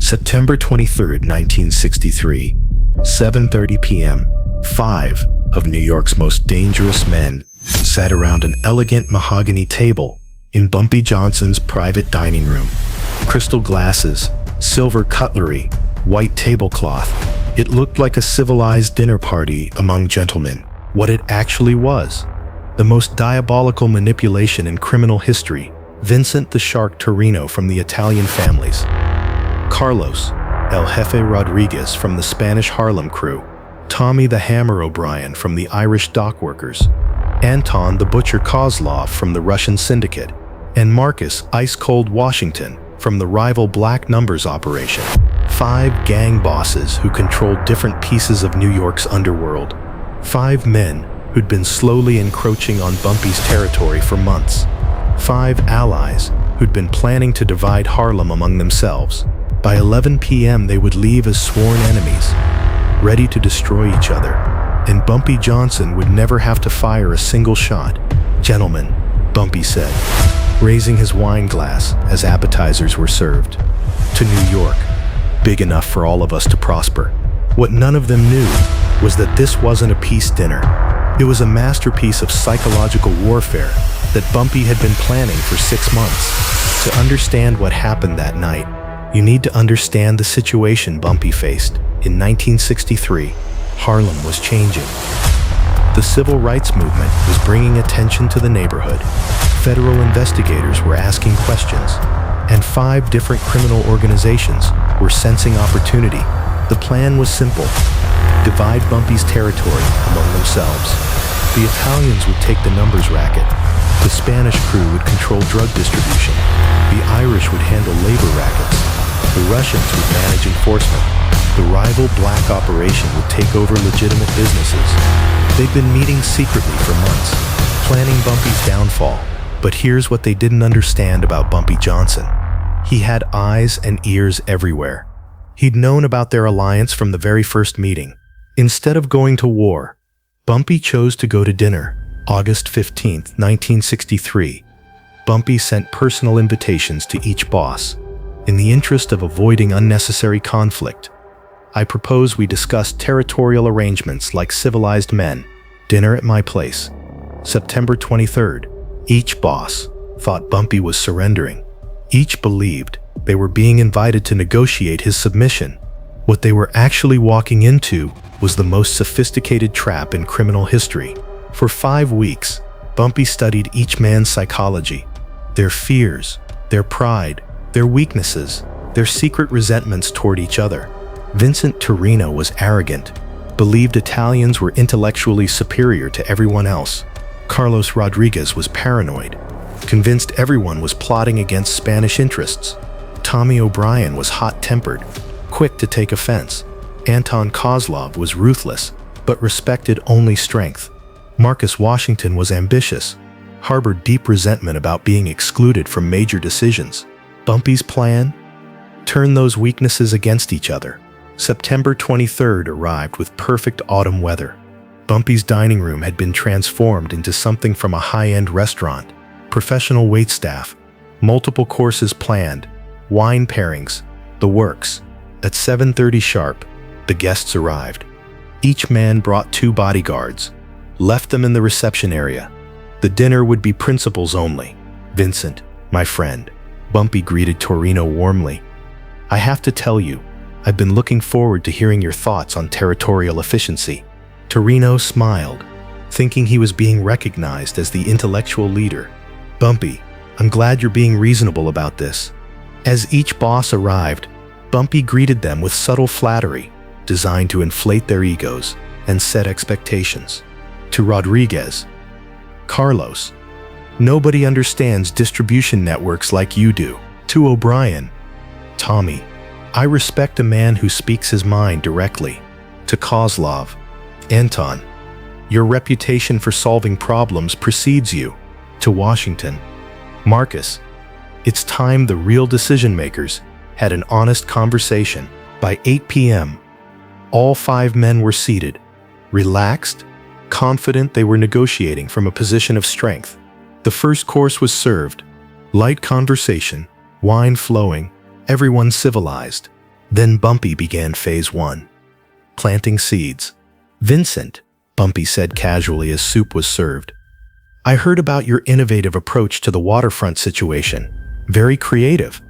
September 23, 1963, 7:30 p.m. Five of New York's most dangerous men sat around an elegant mahogany table in Bumpy Johnson's private dining room. Crystal glasses, silver cutlery, white tablecloth. It looked like a civilized dinner party among gentlemen. What it actually was: the most diabolical manipulation in criminal history. Vincent the Shark Torrino from the Italian families, Carlos El Jefe Rodriguez from the Spanish Harlem crew, Tommy the Hammer O'Brien from the Irish dockworkers, Anton the Butcher Kozlov from the Russian Syndicate, and Marcus Ice Cold Washington from the rival Black Numbers operation. Five gang bosses who controlled different pieces of New York's underworld. Five men who'd been slowly encroaching on Bumpy's territory for months. Five allies who'd been planning to divide Harlem among themselves. By 11 p.m. they would leave as sworn enemies, ready to destroy each other, and Bumpy Johnson would never have to fire a single shot. "Gentlemen," Bumpy said, raising his wine glass as appetizers were served, "to New York, big enough for all of us to prosper." What none of them knew was that this wasn't a peace dinner. It was a masterpiece of psychological warfare that Bumpy had been planning for 6 months. To understand what happened that night, you need to understand the situation Bumpy faced. In 1963, Harlem was changing. The civil rights movement was bringing attention to the neighborhood. Federal investigators were asking questions, and 5 different criminal organizations were sensing opportunity. The plan was simple: divide Bumpy's territory among themselves. The Italians would take the numbers racket. The Spanish crew would control drug distribution. The Irish would handle labor rackets. The Russians would manage enforcement. The rival black operation would take over legitimate businesses. They'd been meeting secretly for months, planning Bumpy's downfall. But here's what they didn't understand about Bumpy Johnson. He had eyes and ears everywhere. He'd known about their alliance from the very first meeting. Instead of going to war, Bumpy chose to go to dinner. August 15, 1963. Bumpy sent personal invitations to each boss. In the interest of avoiding unnecessary conflict, I propose we discuss territorial arrangements like civilized men. Dinner at my place. September 23rd. Each boss thought Bumpy was surrendering. Each believed they were being invited to negotiate his submission. What they were actually walking into was the most sophisticated trap in criminal history. For 5 weeks, Bumpy studied each man's psychology, their fears, their pride, their weaknesses, their secret resentments toward each other. Vincent Torrino was arrogant, believed Italians were intellectually superior to everyone else. Carlos Rodriguez was paranoid, convinced everyone was plotting against Spanish interests. Tommy O'Brien was hot-tempered, quick to take offense. Anton Kozlov was ruthless, but respected only strength. Marcus Washington was ambitious, harbored deep resentment about being excluded from major decisions. Bumpy's plan? Turn those weaknesses against each other. September 23rd arrived with perfect autumn weather. Bumpy's dining room had been transformed into something from a high-end restaurant. Professional waitstaff, multiple courses planned, wine pairings, the works. At 7:30 sharp, the guests arrived. Each man brought 2 bodyguards, left them in the reception area. The dinner would be principals only. "Vincent, my friend," Bumpy greeted Torrino warmly. "I have to tell you, I've been looking forward to hearing your thoughts on territorial efficiency." Torrino smiled, thinking he was being recognized as the intellectual leader. "Bumpy, I'm glad you're being reasonable about this." As each boss arrived, Bumpy greeted them with subtle flattery, designed to inflate their egos and set expectations. To Rodriguez, "Carlos, nobody understands distribution networks like you do." To O'Brien, "Tommy, I respect a man who speaks his mind directly." To Kozlov, "Anton, your reputation for solving problems precedes you." To Washington, "Marcus, it's time the real decision-makers had an honest conversation." By 8 p.m., all 5 men were seated, relaxed, confident they were negotiating from a position of strength. The first course was served. Light conversation, wine flowing, everyone civilized. Then Bumpy began phase 1. Planting seeds. "Vincent," Bumpy said casually as soup was served, "I heard about your innovative approach to the waterfront situation. Very creative.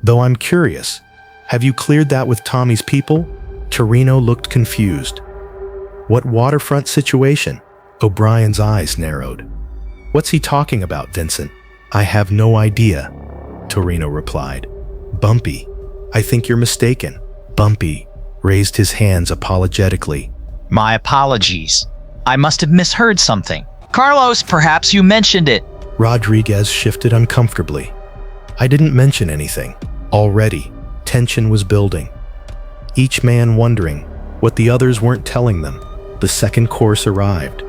Though I'm curious, have you cleared that with Tommy's people?" Torrino looked confused. "What waterfront situation?" O'Brien's eyes narrowed. "What's he talking about, Vincent?" "I have no idea," Torrino replied. "Bumpy, I think you're mistaken." Bumpy raised his hands apologetically. My apologies. I must have misheard something. Carlos, perhaps you mentioned it. Rodriguez shifted uncomfortably. "I didn't mention anything." Already, tension was building. Each man wondering what the others weren't telling them. The second course arrived.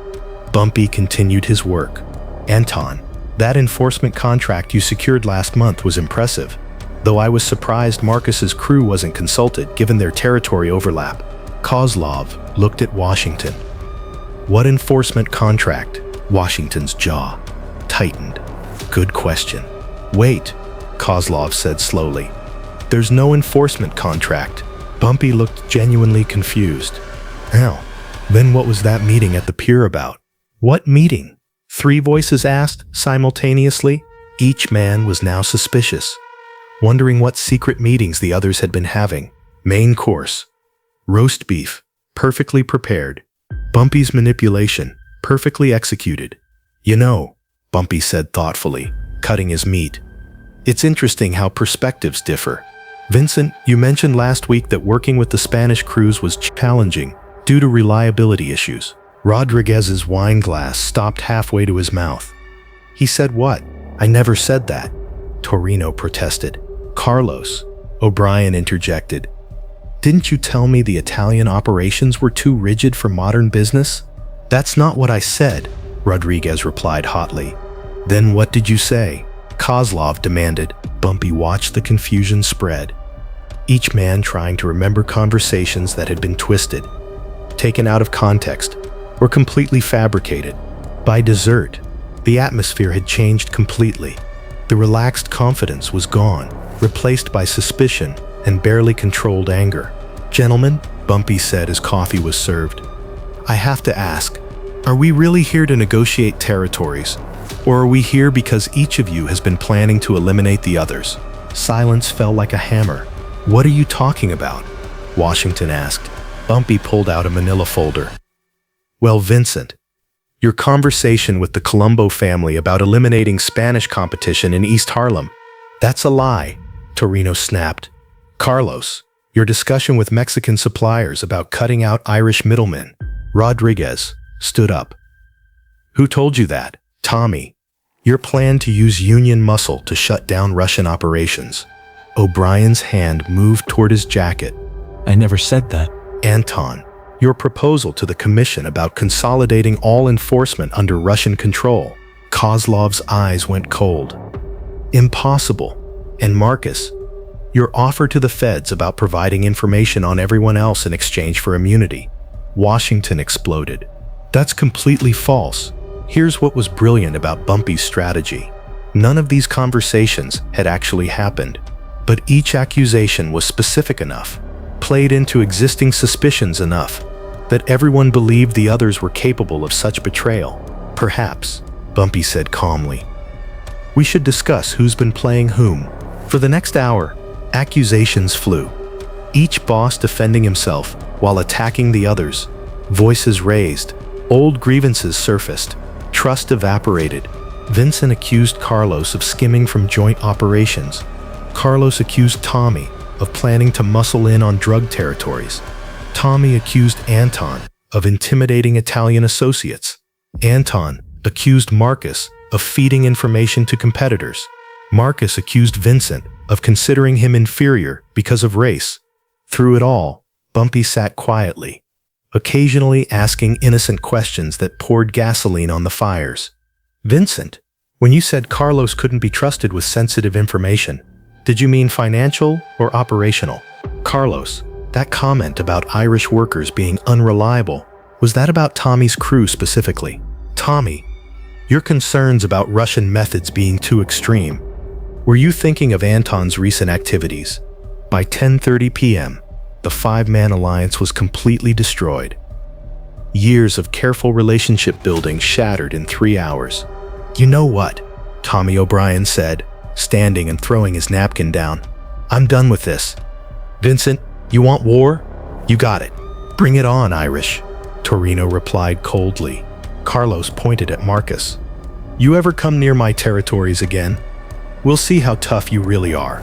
Bumpy continued his work. "Anton, that enforcement contract you secured last month was impressive, though I was surprised Marcus's crew wasn't consulted given their territory overlap." Kozlov looked at Washington. "What enforcement contract?" Washington's jaw tightened. "Good question." "Wait," Kozlov said slowly. "There's no enforcement contract." Bumpy looked genuinely confused. "How? Then what was that meeting at the pier about?" "What meeting?" 3 voices asked simultaneously. Each man was now suspicious, wondering what secret meetings the others had been having. Main course. Roast beef, perfectly prepared. Bumpy's manipulation, perfectly executed. "You know," Bumpy said thoughtfully, cutting his meat, "it's interesting how perspectives differ. Vincent, you mentioned last week that working with the Spanish crews was challenging due to reliability issues." Rodriguez's wine glass stopped halfway to his mouth. "He said what?" "I never said that," Torrino protested. "Carlos," O'Brien interjected, "didn't you tell me the Italian operations were too rigid for modern business?" "That's not what I said," Rodriguez replied hotly. "Then what did you say?" Kozlov demanded. Bumpy watched the confusion spread, each man trying to remember conversations that had been twisted, taken out of context, or completely fabricated. By dessert, the atmosphere had changed completely. The relaxed confidence was gone, replaced by suspicion and barely controlled anger. "Gentlemen," Bumpy said as coffee was served, "I have to ask, are we really here to negotiate territories, or are we here because each of you has been planning to eliminate the others?" Silence fell like a hammer. "What are you talking about?" Washington asked. Bumpy pulled out a manila folder. "Well, Vincent, your conversation with the Colombo family about eliminating Spanish competition in East Harlem. That's a lie," Torrino snapped. "Carlos, your discussion with Mexican suppliers about cutting out Irish middlemen." Rodriguez stood up. "Who told you that?" "Tommy. Your plan to use Union muscle to shut down Russian operations." O'Brien's hand moved toward his jacket. "I never said that." "Anton, your proposal to the commission about consolidating all enforcement under Russian control." Kozlov's eyes went cold. "Impossible." "And Marcus, your offer to the feds about providing information on everyone else in exchange for immunity." Washington exploded. "That's completely false." Here's what was brilliant about Bumpy's strategy. None of these conversations had actually happened, but each accusation was specific enough, played into existing suspicions enough, that everyone believed the others were capable of such betrayal. "Perhaps," Bumpy said calmly, "we should discuss who's been playing whom." For the next hour, accusations flew, each boss defending himself while attacking the others. Voices raised, old grievances surfaced, trust evaporated. Vincent accused Carlos of skimming from joint operations. Carlos accused Tommy of planning to muscle in on drug territories. Tommy accused Anton of intimidating Italian associates. Anton accused Marcus of feeding information to competitors. Marcus accused Vincent of considering him inferior because of race. Through it all, Bumpy sat quietly, occasionally asking innocent questions that poured gasoline on the fires. "Vincent, when you said Carlos couldn't be trusted with sensitive information, did you mean financial or operational?" "Carlos, that comment about Irish workers being unreliable, was that about Tommy's crew specifically?" "Tommy, your concerns about Russian methods being too extreme, were you thinking of Anton's recent activities?" By 10:30 p.m., the five-man alliance was completely destroyed. Years of careful relationship building shattered in 3 hours. "You know what?" Tommy O'Brien said, standing and throwing his napkin down. "I'm done with this. Vincent, you want war? You got it. Bring it on, Irish." Torrino replied coldly. Carlos pointed at Marcus. "You ever come near my territories again? We'll see how tough you really are."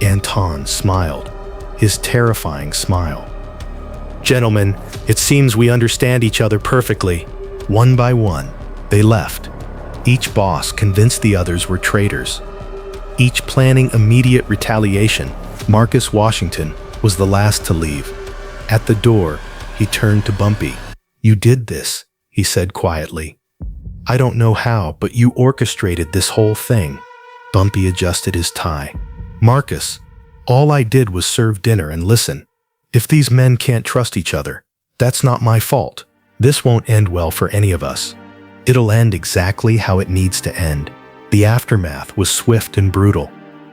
Anton smiled, his terrifying smile. "Gentlemen, it seems we understand each other perfectly." One by one, they left. Each boss convinced the others were traitors. Each planning immediate retaliation. Marcus Washington was the last to leave. At the door, he turned to Bumpy. "You did this," he said quietly. "I don't know how, but you orchestrated this whole thing." Bumpy adjusted his tie. "Marcus, all I did was serve dinner and listen. If these men can't trust each other, that's not my fault. This won't end well for any of us. It'll end exactly how it needs to end." The aftermath was swift and brutal.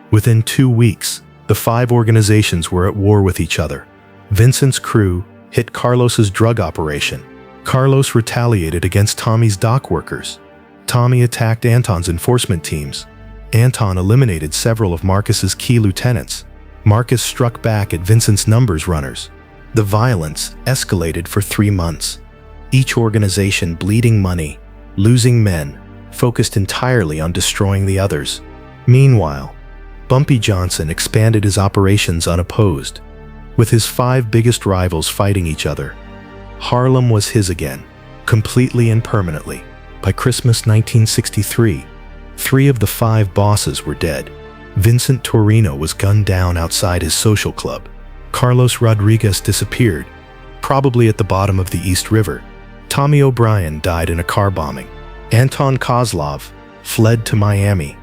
Within 2 weeks, the five organizations were at war with each other. Vincent's crew hit Carlos's drug operation. Carlos retaliated against Tommy's dock workers. Tommy attacked Anton's enforcement teams. Anton eliminated several of Marcus's key lieutenants. Marcus struck back at Vincent's numbers runners. The violence escalated for 3 months. Each organization bleeding money, losing men, focused entirely on destroying the others. Meanwhile, Bumpy Johnson expanded his operations unopposed, with his 5 biggest rivals fighting each other. Harlem was his again, completely and permanently. By Christmas 1963, 3 of the 5 bosses were dead. Vincent Torrino was gunned down outside his social club. Carlos Rodriguez disappeared, probably at the bottom of the East River. Tommy O'Brien died in a car bombing. Anton Kozlov fled to Miami.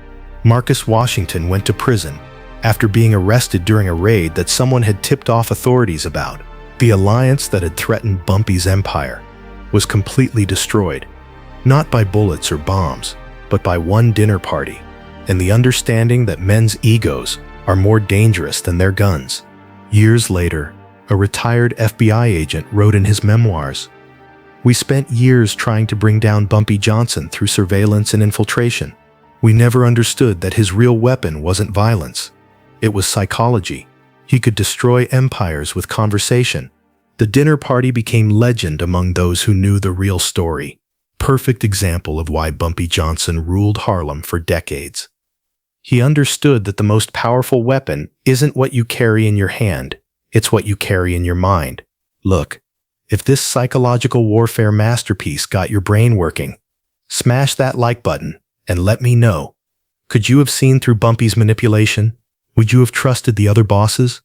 Marcus Washington went to prison after being arrested during a raid that someone had tipped off authorities about. The alliance that had threatened Bumpy's empire was completely destroyed, not by bullets or bombs, but by one dinner party and the understanding that men's egos are more dangerous than their guns. Years later, a retired FBI agent wrote in his memoirs, "We spent years trying to bring down Bumpy Johnson through surveillance and infiltration. We never understood that his real weapon wasn't violence. It was psychology. He could destroy empires with conversation." The dinner party became legend among those who knew the real story. Perfect example of why Bumpy Johnson ruled Harlem for decades. He understood that the most powerful weapon isn't what you carry in your hand, it's what you carry in your mind. Look, if this psychological warfare masterpiece got your brain working, smash that like button and let me know. Could you have seen through Bumpy's manipulation? Would you have trusted the other bosses?